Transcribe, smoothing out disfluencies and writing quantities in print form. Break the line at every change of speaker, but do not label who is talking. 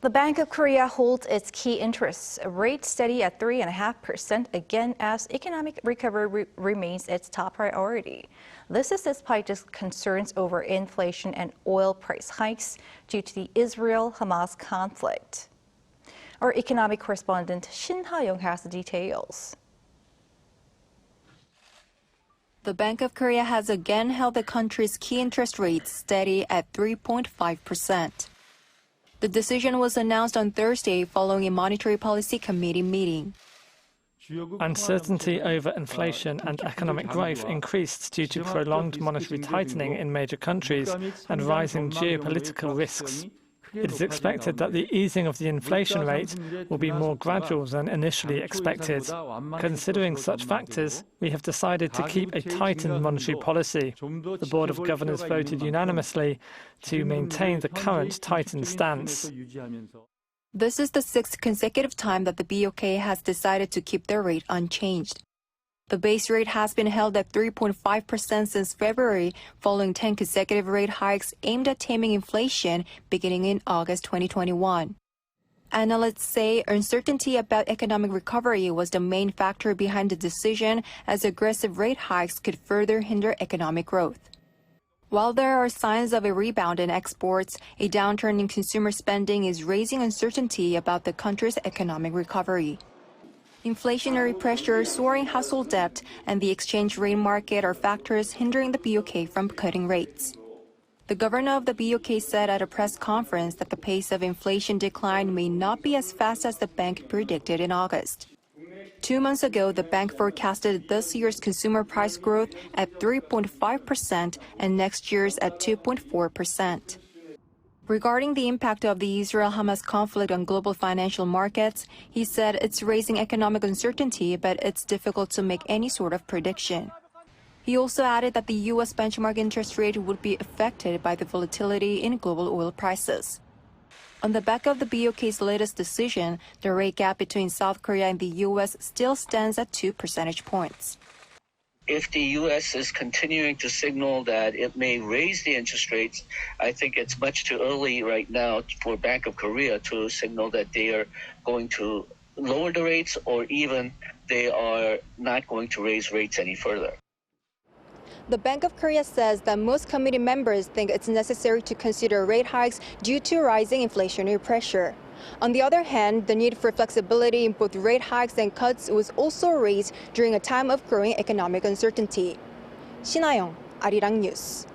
The Bank of Korea holds its key interest rate steady at 3.5% again as economic recovery remains its top priority. This is despite concerns over inflation and oil price hikes due to the Israel-Hamas conflict. Our economic correspondent Shin Ha-young has the details.
The Bank of Korea has again held the country's key interest rate steady at 3.5%. The decision was announced on Thursday following a Monetary Policy Committee meeting.
Uncertainty over inflation and economic growth increased due to prolonged monetary tightening in major countries and rising geopolitical risks. It is expected that the easing of the inflation rate will be more gradual than initially expected. Considering such factors, we have decided to keep a tightened monetary policy. The Board of Governors voted unanimously to maintain the current tightened stance.
This is the sixth consecutive time that the BOK has decided to keep their rate unchanged. The base rate has been held at 3.5% since February, following 10 consecutive rate hikes aimed at taming inflation beginning in August 2021. Analysts say uncertainty about economic recovery was the main factor behind the decision, as aggressive rate hikes could further hinder economic growth. While there are signs of a rebound in exports, a downturn in consumer spending is raising uncertainty about the country's economic recovery. Inflationary pressure, soaring household debt, and the exchange rate market are factors hindering the BOK from cutting rates. The governor of the BOK said at a press conference that the pace of inflation decline may not be as fast as the bank predicted in August. 2 months ago, the bank forecasted this year's consumer price growth at 3.5% and next year's at 2.4%. Regarding the impact of the Israel-Hamas conflict on global financial markets, he said it's raising economic uncertainty, but it's difficult to make any sort of prediction. He also added that the U.S. benchmark interest rate would be affected by the volatility in global oil prices. On the back of the BOK's latest decision, the rate gap between South Korea and the U.S. still stands at 2 percentage points.
If the U.S. is continuing to signal that it may raise the interest rates, I think it's much too early right now for Bank of Korea to signal that they are going to lower the rates or even they are not going to raise rates any further.
The Bank of Korea says that most committee members think it's necessary to consider rate hikes due to rising inflationary pressure. On the other hand, the need for flexibility in both rate hikes and cuts was also raised during a time of growing economic uncertainty. Shin Ha-young, Arirang News.